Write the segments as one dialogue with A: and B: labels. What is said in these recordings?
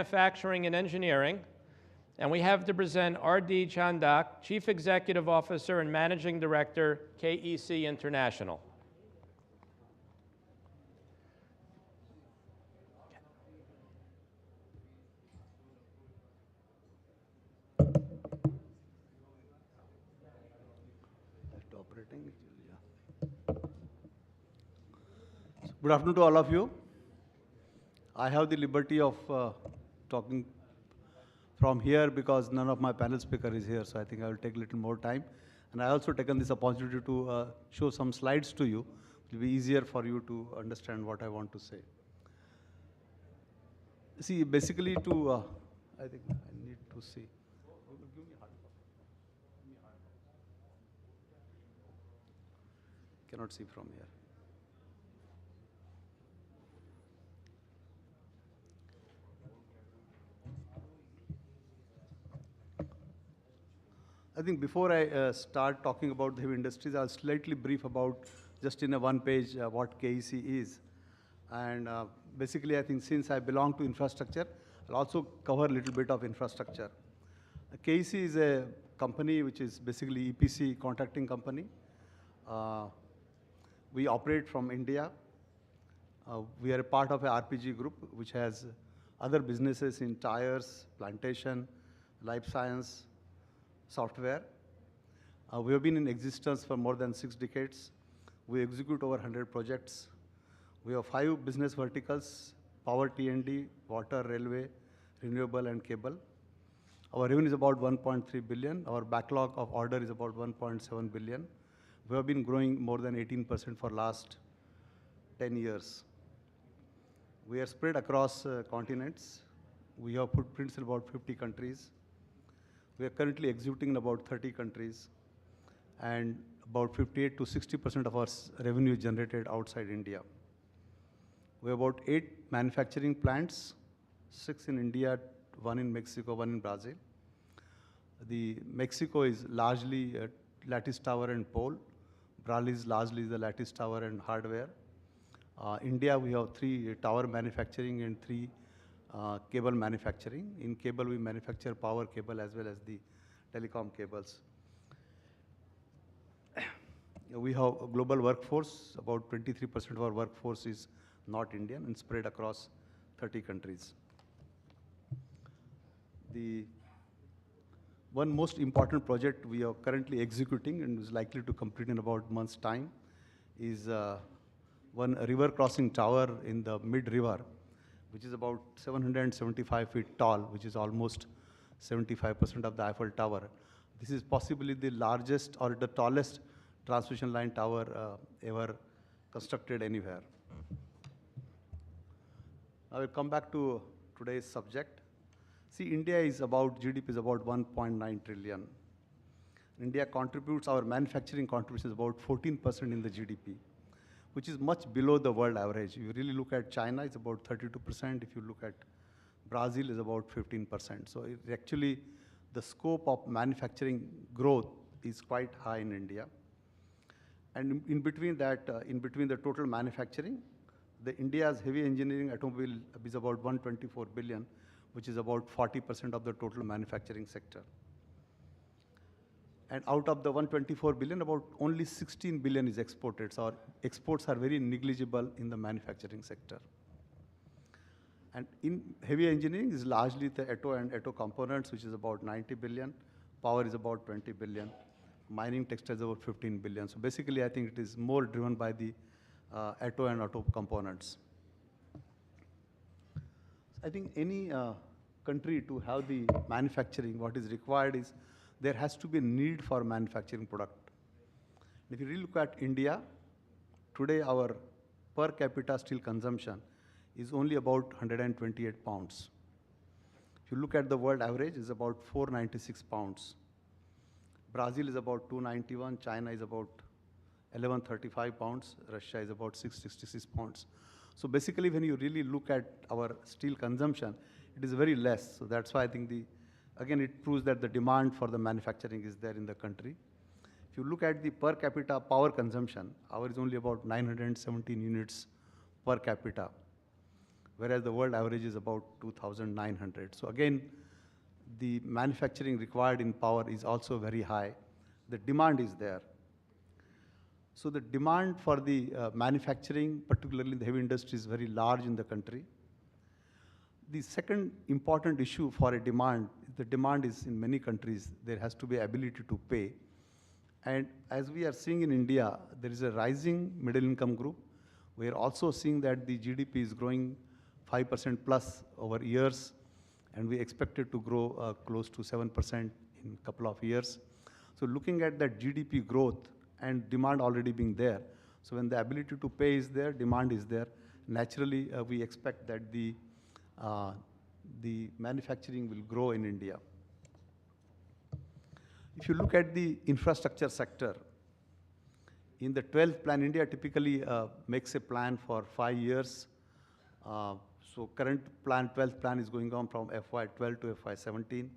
A: Manufacturing and Engineering, and we have to present R.D. Chandak, Chief Executive Officer and Managing Director, KEC International.
B: Good afternoon to all of you. I have the liberty of talking from here because none of my panel speaker is here, so I think I will take a little more time. And I also taken this opportunity to show some slides to you. It will be easier for you to understand what I want to say. See, basically I think I need to see. Cannot see from here. I think before I start talking about the heavy industries, I'll slightly brief about, just in a one page, what KEC is. And basically, I think since I belong to infrastructure, I'll also cover a little bit of infrastructure. KEC is a company which is basically EPC contracting company. We operate from India. We are a part of a RPG group, which has other businesses in tires, plantation, life science, software. We have been in existence for more than 6 decades. We execute over 100 projects. We have 5 business verticals: power T&D, water, railway, renewable, and cable. Our revenue is about 1.3 billion. Our backlog of order is about 1.7 billion. We have been growing more than 18% for last 10 years. We are spread across continents. We have footprints in about 50 countries. We are currently executing in about 30 countries, and about 58 to 60% of our revenue is generated outside India. We have about 8 manufacturing plants, 6 in India, 1 in Mexico, 1 in Brazil. The Mexico is largely lattice tower and pole. Brazil is largely the lattice tower and hardware. India, we have 3 tower manufacturing and 3 cable manufacturing. In cable, we manufacture power cable as well as the telecom cables. We have a global workforce. About 23% of our workforce is not Indian and spread across 30 countries. The one most important project we are currently executing and is likely to complete in about a month's time is one river crossing tower in the mid-river, which is about 775 feet tall, which is almost 75% of the Eiffel Tower. This is possibly the largest or the tallest transmission line tower ever constructed anywhere. I will come back to today's subject. See, India is about, GDP is about 1.9 trillion. India contributes, our manufacturing contribution is about 14% in the GDP, which is much below the world average. If you really look at China, it's about 32%. If you look at Brazil, it's about 15%. So actually, the scope of manufacturing growth is quite high in India. And in between that, in between the total manufacturing, the India's heavy engineering automobile is about 124 billion, which is about 40% of the total manufacturing sector. And out of the 124 billion, about only 16 billion is exported. So our exports are very negligible in the manufacturing sector. And in heavy engineering is largely the auto and auto components, which is about 90 billion. Power is about 20 billion. Mining textiles about 15 billion. So basically, I think it is more driven by the auto and auto components. I think any country to have the manufacturing, what is required is there has to be a need for manufacturing product. If you really look at India, today our per capita steel consumption is only about 128 pounds. If you look at the world average, it's about 496 pounds. Brazil is about 291, China is about 1135 pounds, Russia is about 666 pounds. So basically, when you really look at our steel consumption, it is very less. So that's why I think again, it proves that the demand for the manufacturing is there in the country. If you look at the per capita power consumption, ours is only about 917 units per capita. whereas the world average is about 2,900. So again, the manufacturing required in power is also very high. The demand is there. So the demand for the manufacturing, particularly in the heavy industry, is very large in the country. The second important issue for a demand, the demand is in many countries, there has to be ability to pay. And as we are seeing in India, there is a rising middle income group. We are also seeing that the GDP is growing 5% plus over years, and we expect it to grow close to 7% in a couple of years. So looking at that GDP growth and demand already being there, so when the ability to pay is there, demand is there, naturally we expect that the manufacturing will grow in India. If you look at the infrastructure sector, in the 12th plan, India typically makes a plan for 5 years. So current plan, 12th plan is going on from FY12 to FY17.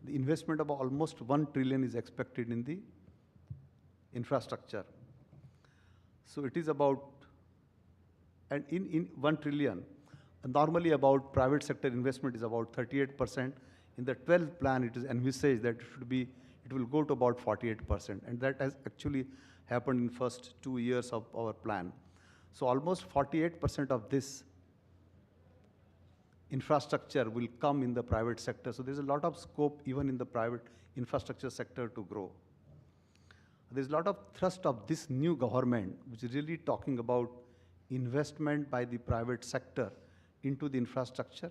B: The investment of almost 1 trillion is expected in the infrastructure. So it is about, and in 1 trillion, normally about private sector investment is about 38%. In the 12th plan, it is envisaged that it will go to about 48%. And that has actually happened in first 2 years of our plan. So almost 48% of this infrastructure will come in the private sector. So there's a lot of scope even in the private infrastructure sector to grow. There's a lot of thrust of this new government, which is really talking about investment by the private sector into the infrastructure,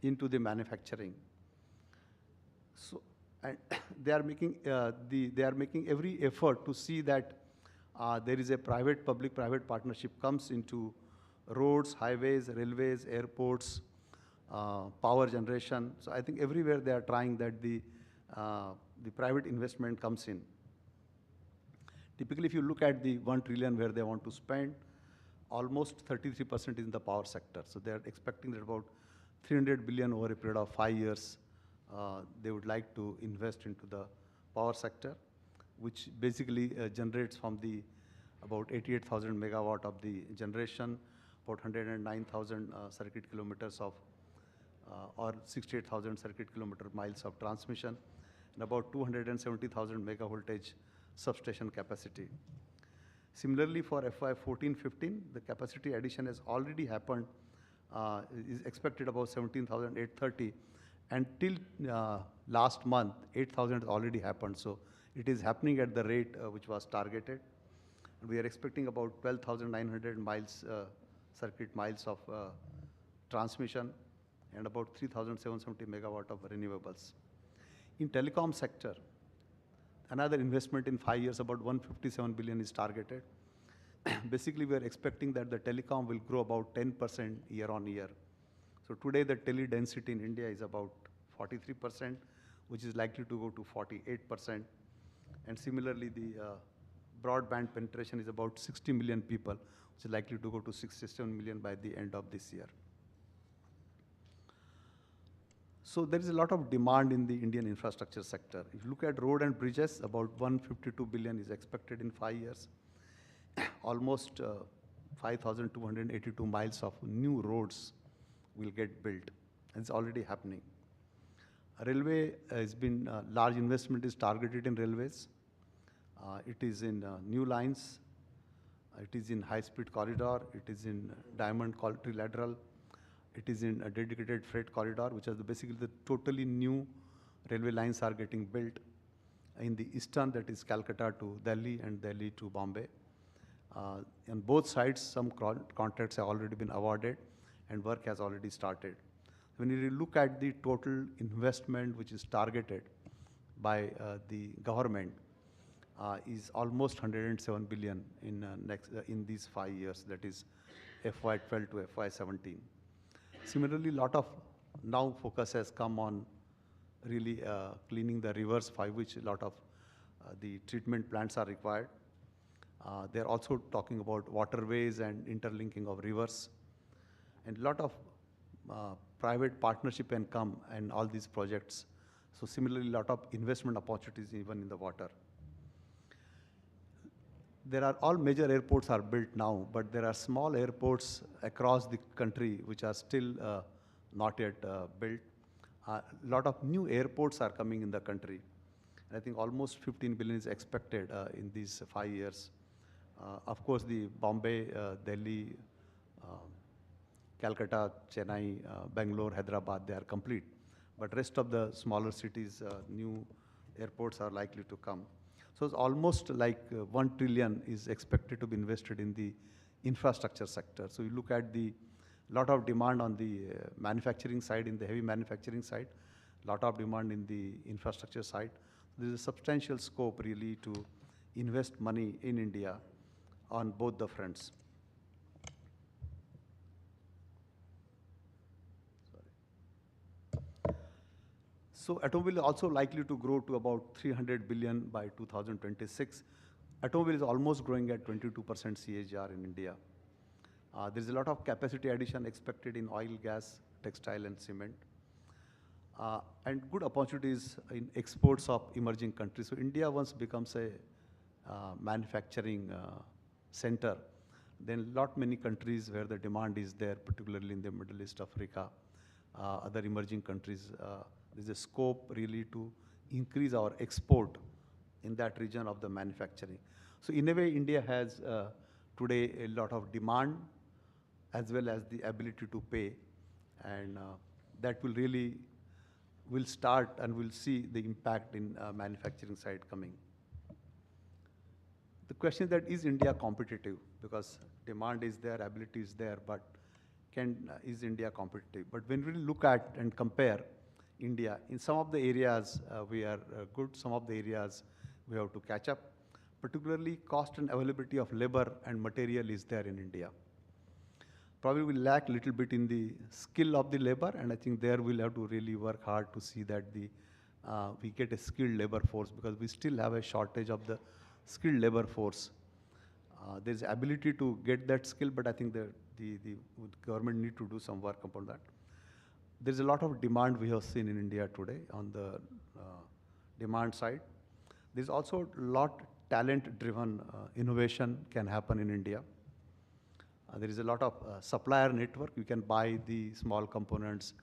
B: into the manufacturing. So, and they are making every effort to see that there is a public-private partnership comes into roads, highways, railways, airports, power generation. So I think everywhere they are trying that the private investment comes in. Typically, if you look at the 1 trillion where they want to spend, almost 33% is in the power sector. So they are expecting that about 300 billion over a period of 5 years, they would like to invest into the power sector, which basically generates from the about 88,000 megawatt of the generation, about 109,000 circuit kilometers of, or 68,000 circuit kilometer miles of transmission, and about 270,000 mega voltage substation capacity. Similarly, for FY14-15, the capacity addition has already happened, is expected about 17,830, and till last month, 8,000 has already happened. So it is happening at the rate which was targeted. And we are expecting about 12,900 miles, circuit miles of transmission, and about 3,770 megawatt of renewables. In telecom sector, another investment in 5 years, about 157 billion is targeted. Basically, we are expecting that the telecom will grow about 10% year on year. So today, the tele density in India is about 43%, which is likely to go to 48%. And similarly, the broadband penetration is about 60 million people, which is likely to go to 67 million by the end of this year. So there is a lot of demand in the Indian infrastructure sector. If you look at road and bridges, about 152 billion is expected in 5 years. Almost 5,282 miles of new roads will get built, and it's already happening. Railway has been, large investment is targeted in railways. It is in new lines, it is in high-speed corridor, it is in diamond trilateral, it is in a dedicated freight corridor, which is basically the totally new railway lines are getting built in the eastern, that is Calcutta to Delhi and Delhi to Bombay. On both sides, some contracts have already been awarded and work has already started. When you look at the total investment which is targeted by the government, is almost 107 billion in these 5 years, that is FY12 to FY17. Similarly, a lot of now focus has come on really cleaning the rivers, for which a lot of the treatment plants are required. They're also talking about waterways and interlinking of rivers. And a lot of private partnership can come in all these projects. So similarly, a lot of investment opportunities even in the water. there are all major airports are built now, but there are small airports across the country which are still not yet built. A lot of new airports are coming in the country. I think almost 15 billion is expected in these 5 years. Of course, the Bombay, Delhi, Calcutta, Chennai, Bangalore, Hyderabad, they are complete. But rest of the smaller cities, new airports are likely to come. So it's almost like 1 trillion is expected to be invested in the infrastructure sector. So you look at the lot of demand on the manufacturing side, in the heavy manufacturing side, lot of demand in the infrastructure side. There is a substantial scope really to invest money in India on both the fronts. So automobile is also likely to grow to about 300 billion by 2026. Automobile is almost growing at 22% CAGR in India. There's a lot of capacity addition expected in oil, gas, textile, and cement. And good opportunities in exports of emerging countries. So India once becomes a manufacturing center, then many countries where the demand is there, particularly in the Middle East, Africa, other emerging countries, there's a scope really to increase our export in that region of the manufacturing. So in a way, India has today a lot of demand as well as the ability to pay, and that will start and we'll see the impact in manufacturing side coming. The question is that is India competitive? Because demand is there, ability is there, but is India competitive? But when we look at and compare India, in some of the areas we are good, some of the areas we have to catch up. Particularly cost and availability of labor and material is there in India. Probably we lack a little bit in the skill of the labor, and I think there we'll have to really work hard to see that we get a skilled labor force, because we still have a shortage of the skilled labor force. There's ability to get that skill, but I think the government need to do some work upon that. There's a lot of demand we have seen in India today on the demand side. There's also a lot talent-driven innovation can happen in India. There is a lot of supplier network. You can buy the small components,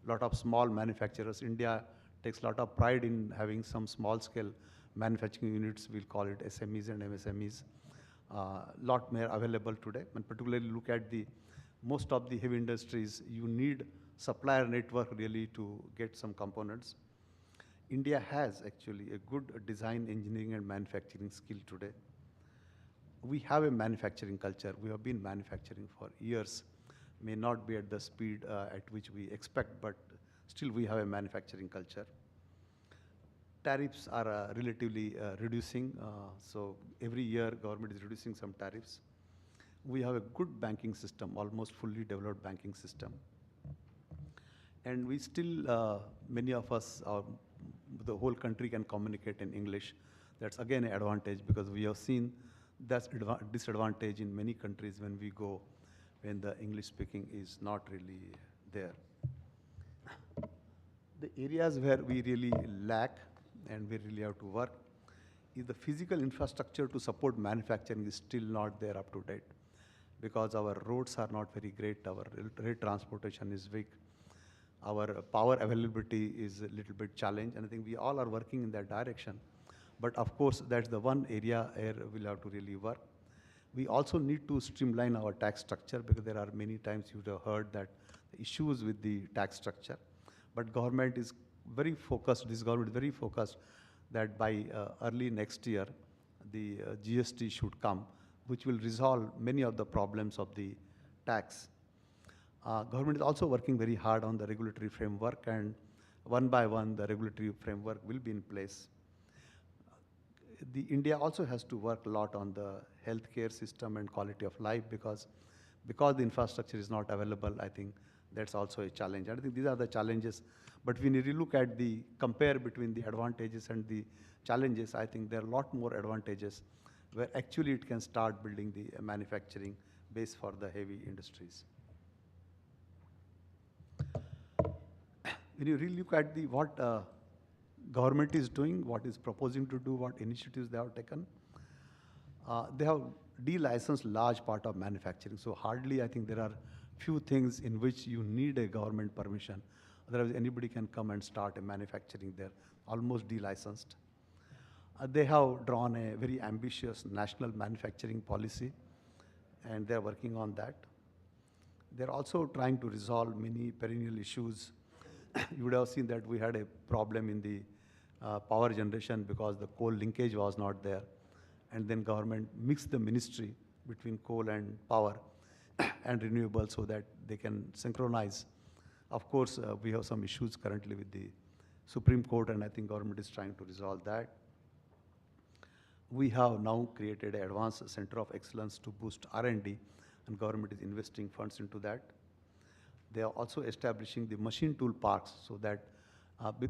B: a lot of small manufacturers. India takes a lot of pride in having some small-scale manufacturing units. We'll call it SMEs and MSMEs. Lot more available today. And particularly look at most of the heavy industries, you need supplier network really to get some components. India has actually a good design, engineering, and manufacturing skill today. We have a manufacturing culture. We have been manufacturing for years. May not be at the speed at which we expect, but still we have a manufacturing culture. Tariffs are relatively reducing. So every year government is reducing some tariffs. We have a good banking system, almost fully developed banking system. And we still, many of us, the whole country can communicate in English. That's again an advantage, because we have seen that's disadvantage in many countries when we go, when the English speaking is not really there. The areas where we really lack and we really have to work is the physical infrastructure to support manufacturing is still not there up to date, because our roads are not very great, our rail transportation is weak, our power availability is a little bit challenged, and I think we all are working in that direction. But of course, that's the one area where we'll have to really work. We also need to streamline our tax structure, because there are many times you'd have heard that the issues with the tax structure. But government is very focused, this government is very focused that by early next year, the GST should come, which will resolve many of the problems of the tax. Government is also working very hard on the regulatory framework, and one by one, the regulatory framework will be in place. India also has to work a lot on the healthcare system and quality of life, because the infrastructure is not available. I think that's also a challenge. I think these are the challenges. But when you look at compare between the advantages and the challenges, I think there are a lot more advantages where actually it can start building the manufacturing base for the heavy industries. When you really look at what government is doing, what is proposing to do, what initiatives they have taken, They have de-licensed large part of manufacturing. So hardly, I think there are few things in which you need a government permission. Otherwise, anybody can come and start a manufacturing there, almost de-licensed. They have drawn a very ambitious national manufacturing policy, and they're working on that. They're also trying to resolve many perennial issues. You would have seen that we had a problem in the power generation because the coal linkage was not there. And then government mixed the ministry between coal and power and renewable so that they can synchronize. Of course, we have some issues currently with the Supreme Court, and I think government is trying to resolve that. We have now created an advanced center of excellence to boost R&D, and government is investing funds into that. They are also establishing the machine tool parks so that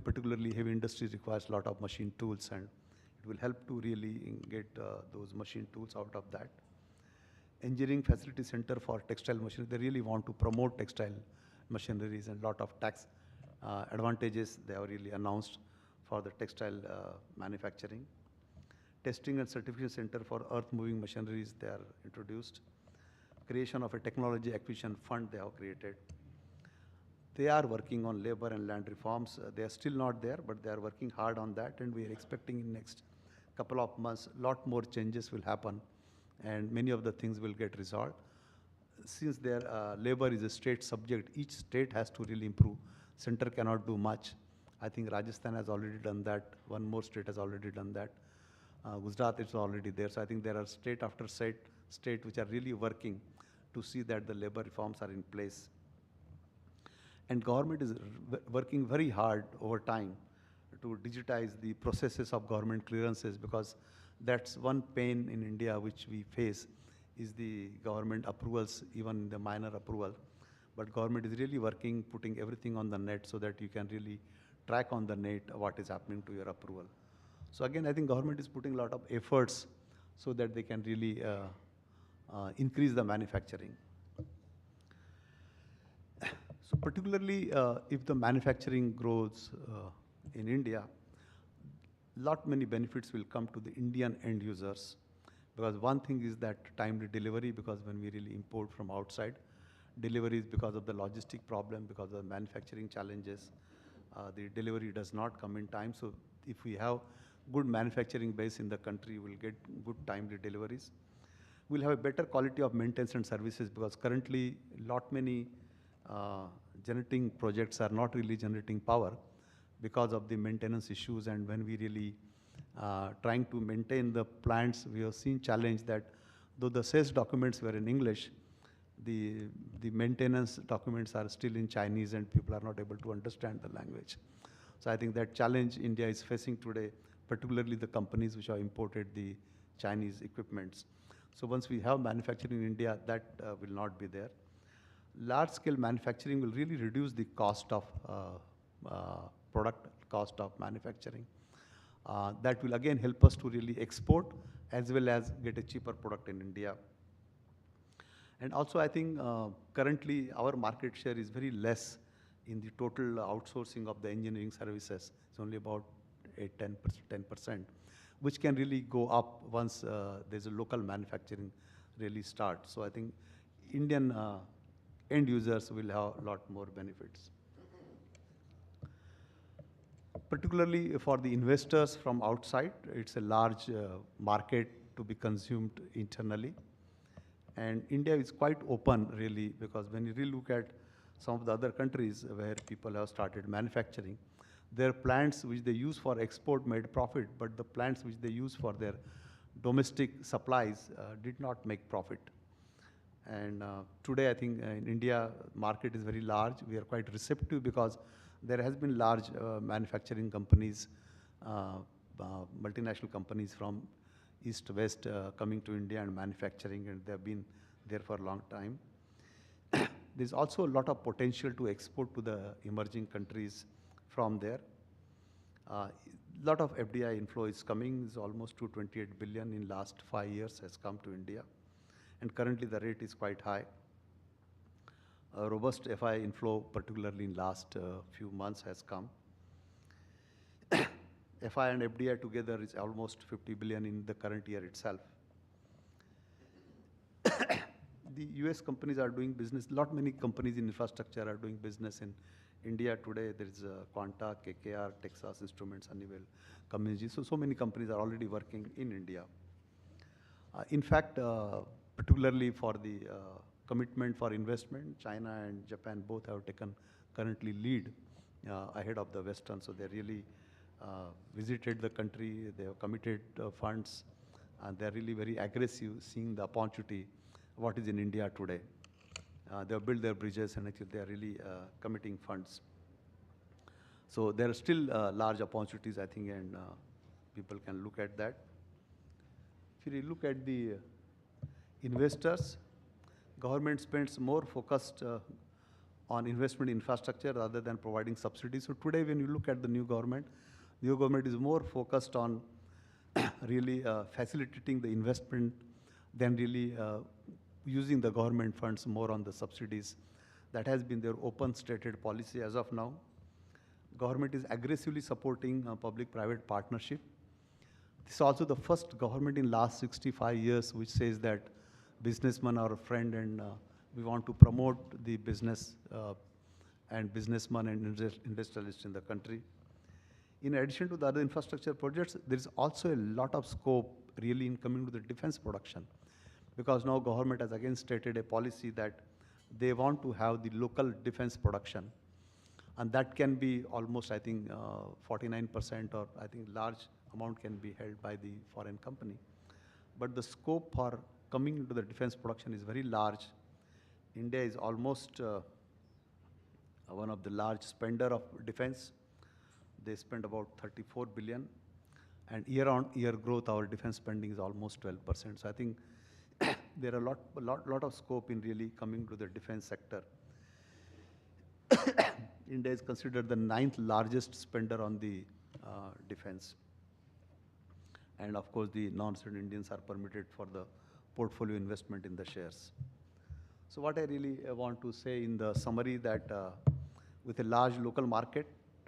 B: particularly heavy industry requires a lot of machine tools, and it will help to really get those machine tools out of that. Engineering Facility Center for Textile Machinery, they really want to promote textile machineries, and a lot of tax advantages they have really announced for the textile manufacturing. Testing and Certification Center for Earth Moving Machineries, they are introduced. Creation of a Technology Acquisition Fund they have created. They are working on labor and land reforms. They are still not there, but they are working hard on that, and we are expecting in next couple of months, a lot more changes will happen, and many of the things will get resolved. Since their labor is a state subject, each state has to really improve. Center cannot do much. I think Rajasthan has already done that. One more state has already done that. Gujarat is already there. So I think there are state after state which are really working to see that the labor reforms are in place. And government is working very hard over time to digitize the processes of government clearances, because that's one pain in India which we face is the government approvals, even the minor approval. But government is really working, putting everything on the net so that you can really track on the net what is happening to your approval. So again, I think government is putting a lot of efforts so that they can really increase the manufacturing. So particularly if the manufacturing grows in India, many benefits will come to the Indian end users. Because one thing is that timely delivery, because when we really import from outside, deliveries because of the logistic problem, because of the manufacturing challenges, the delivery does not come in time. So if we have good manufacturing base in the country, we'll get good timely deliveries. We'll have a better quality of maintenance and services, because currently many generating projects are not really generating power because of the maintenance issues. And when we really trying to maintain the plants, we have seen challenge that though the sales documents were in English, the maintenance documents are still in Chinese, and people are not able to understand the language. So I think that challenge India is facing today, particularly the companies which have imported the Chinese equipments. So once we have manufacturing in India, that will not be there. Large-scale manufacturing will really reduce the cost of product, cost of manufacturing. That will again help us to really export as well as get a cheaper product in India. And also I think currently our market share is very less in the total outsourcing of the engineering services. It's only about 10%, which can really go up once there's a local manufacturing really starts. So I think Indian end users will have a lot more benefits. Particularly for the investors from outside, it's a large market to be consumed internally. And India is quite open really, because when you really look at some of the other countries where people have started manufacturing, their plants which they use for export made profit, but the plants which they use for their domestic supplies did not make profit. And today I think in India, market is very large. We are quite receptive because there has been large manufacturing companies, multinational companies from East, West coming to India and manufacturing, and they have been there for a long time. There's also a lot of potential to export to the emerging countries from there. Lot of FDI inflow is coming, is almost 228 billion in last 5 years has come to India. And currently the rate is quite high. Robust FI inflow, particularly in last few months, has come. FI and FDI together is almost 50 billion in the current year itself. the US companies are doing business, many companies in infrastructure are doing business in India today. There is Quanta, KKR, Texas Instruments, Honeywell, Cummins. So many companies are already working in India. In fact, particularly for the commitment for investment, China and Japan both have taken currently lead ahead of the Western. So they really visited the country, they have committed funds, and they're really very aggressive seeing the opportunity what is in India today. They have built their bridges and actually they are really committing funds. So there are still large opportunities, I think, and people can look at that. If you look at the investors, government spends more focused on investment infrastructure rather than providing subsidies. So today when you look at the new government is more focused on really facilitating the investment than really using the government funds more on the subsidies. That has been their open stated policy as of now. Government is aggressively supporting public-private partnership. This is also the first government in last 65 years which says that businessmen are a friend and we want to promote the business and businessmen and industrialists in the country. In addition to the other infrastructure projects, there is also a lot of scope really in coming to the defense production, because now government has again stated a policy that they want to have the local defense production, and that can be almost, I think, 49%, or I think large amount can be held by the foreign company. But the scope for coming into the defense production is very large. India is almost one of the large spender of defense. They spend about 34 billion, and year-on-year growth, our defense spending is almost 12%. So I think there are a lot of scope in really coming to the defense sector. India is considered the 9th largest spender on the defense. And of course, the non-resident Indians are permitted for the portfolio investment in the shares. So what I really want to say in the summary that with a large local market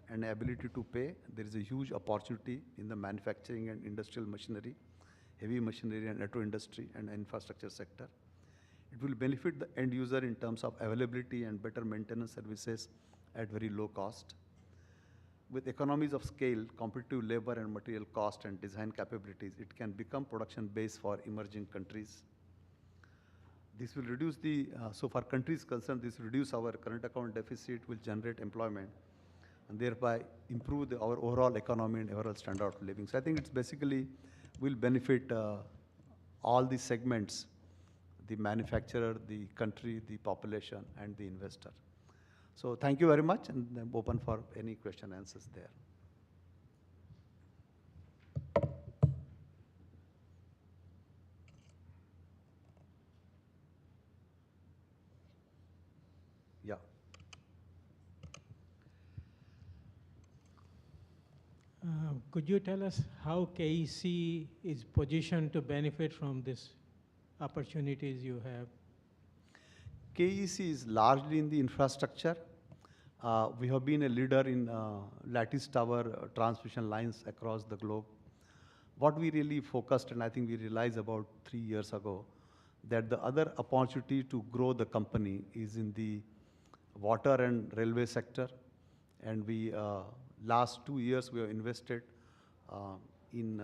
B: and ability to pay, there is a huge opportunity in the manufacturing and industrial machinery, heavy machinery and auto industry and infrastructure sector. It will benefit the end user in terms of availability and better maintenance services at very low cost. With economies of scale, competitive labor and material cost and design capabilities, it can become production base for emerging countries. This will reduce the, so for countries concerned, this will reduce our current account deficit, will generate employment, and thereby improve our overall economy and overall standard of living. So I think it's basically will benefit all the segments, the manufacturer, the country, the population, and the investor. So thank you very much, and I'm open for any question answers there. Yeah.
C: Could you tell us how KEC is positioned to benefit from these opportunities you have?
B: KEC is largely in the infrastructure. We have been a leader in lattice tower transmission lines across the globe. What we really focused, and I think we realized about 3 years ago, that the other opportunity to grow the company is in the water and railway sector. And we, last 2 years, we have invested in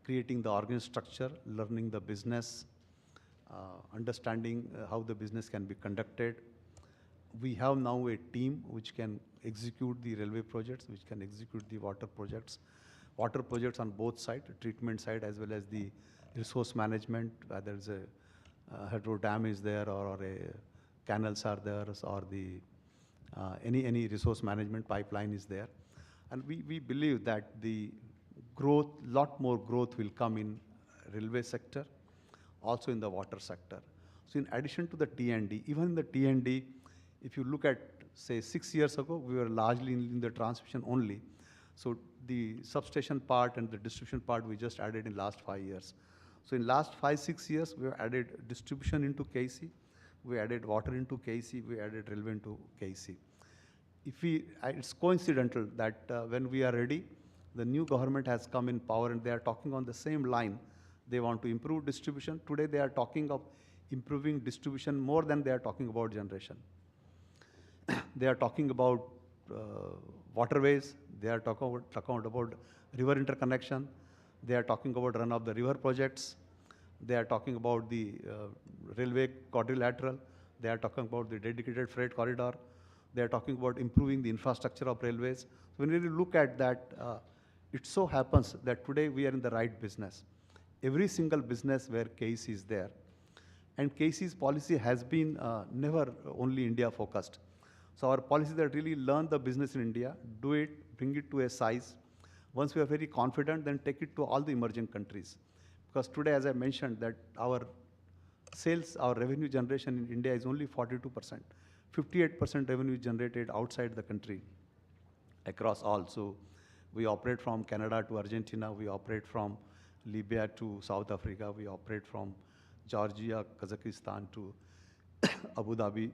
B: creating the organization structure, learning the business, understanding how the business can be conducted. We have now a team which can execute the railway projects, which can execute the water projects on both sides, the treatment side as well as the resource management, whether it's a hydro dam is there or a canals are there, or the any resource management pipeline is there. And we believe that the growth, lot more growth will come in railway sector, also in the water sector. So in addition to the T&D, even in the T&D, if you look at, say, 6 years ago, we were largely in the transmission only. So the substation part and the distribution part we just added in last 5 years. So in last 5-6 years, we have added distribution into KEC, we added water into KEC, we added railway into KEC. It's coincidental that when we are ready, the new government has come in power and they are talking on the same line. They want to improve distribution. Today they are talking of improving distribution more than they are talking about generation. They are talking about waterways, they are talking about river interconnection, they are talking about run of the river projects, they are talking about the railway quadrilateral, they are talking about the dedicated freight corridor, they are talking about improving the infrastructure of railways. So when we really look at that, it so happens that today we are in the right business. Every single business where KEC is there, and KEC's policy has been never only India focused. So our policy that really learn the business in India, do it, bring it to a size. Once we are very confident, then take it to all the emerging countries. Because today, as I mentioned, that our sales, our revenue generation in India is only 42%. 58% revenue generated outside the country across all. So we operate from Canada to Argentina, we operate from Libya to South Africa, we operate from Georgia, Kazakhstan to Abu Dhabi.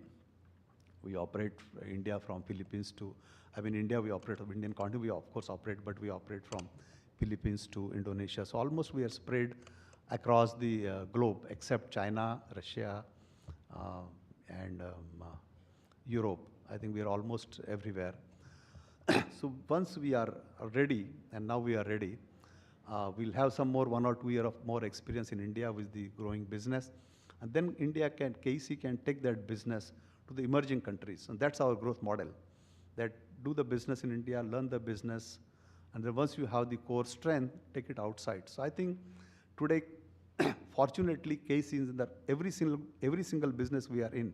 B: We operate India from Philippines to, India we operate, Indian continent we of course operate, but we operate from Philippines to Indonesia. So almost we are spread across the globe, except China, Russia, and Europe. I think we are almost everywhere. So once we are ready, and now we are ready, we'll have some more 1 or 2 years of more experience in India with the growing business. And then KEC can take that business to the emerging countries. And that's our growth model, that do the business in India, learn the business, and then once you have the core strength, take it outside. So I think today, fortunately, KEC is in that every single business we are in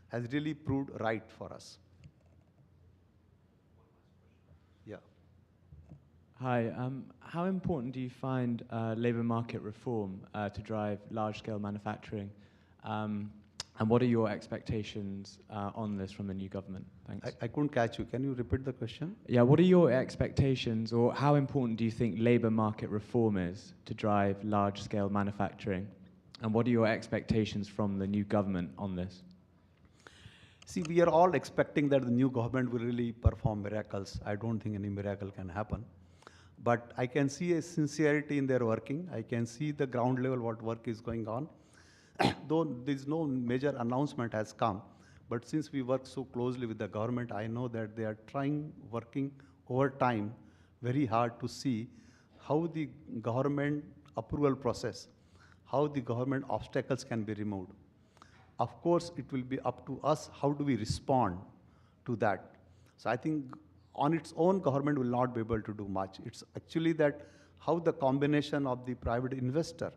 B: has really proved right for us. Yeah.
D: Hi, how important do you find labour market reform to drive large-scale manufacturing? And what are your expectations on this from the new government? Thanks.
B: I couldn't catch you. Can you repeat the question?
D: Yeah, what are your expectations, or how important do you think labour market reform is to drive large-scale manufacturing? And what are your expectations from the new government on this?
B: See, we are all expecting that the new government will really perform miracles. I don't think any miracle can happen. But I can see a sincerity in their working. I can see the ground level what work is going on. Though there's no major announcement has come, but since we work so closely with the government, I know that they are working over time very hard to see how the government approval process, how the government obstacles can be removed. Of course, it will be up to us, how do we respond to that? So I think on its own, government will not be able to do much. It's actually that how the combination of the private investor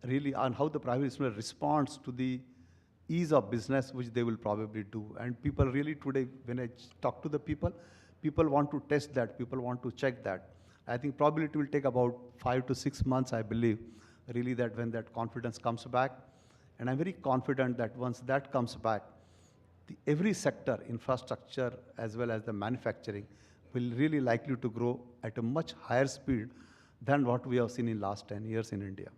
B: really, and how the private investor responds to the ease of business, which they will probably do. And people really today, when I talk to the people want to test that, people want to check that. I think probably it will take about 5 to 6 months, I believe, really that when that confidence comes back. And I'm very confident that once that comes back, every sector, infrastructure as well as the manufacturing, will really likely to grow at a much higher speed than what we have seen in last 10 years in India.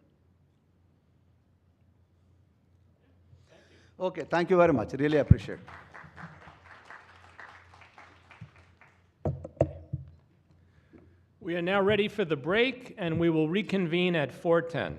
B: Okay, thank you very much. Really appreciate it.
A: We are now ready for the break, and we will reconvene at 4:10.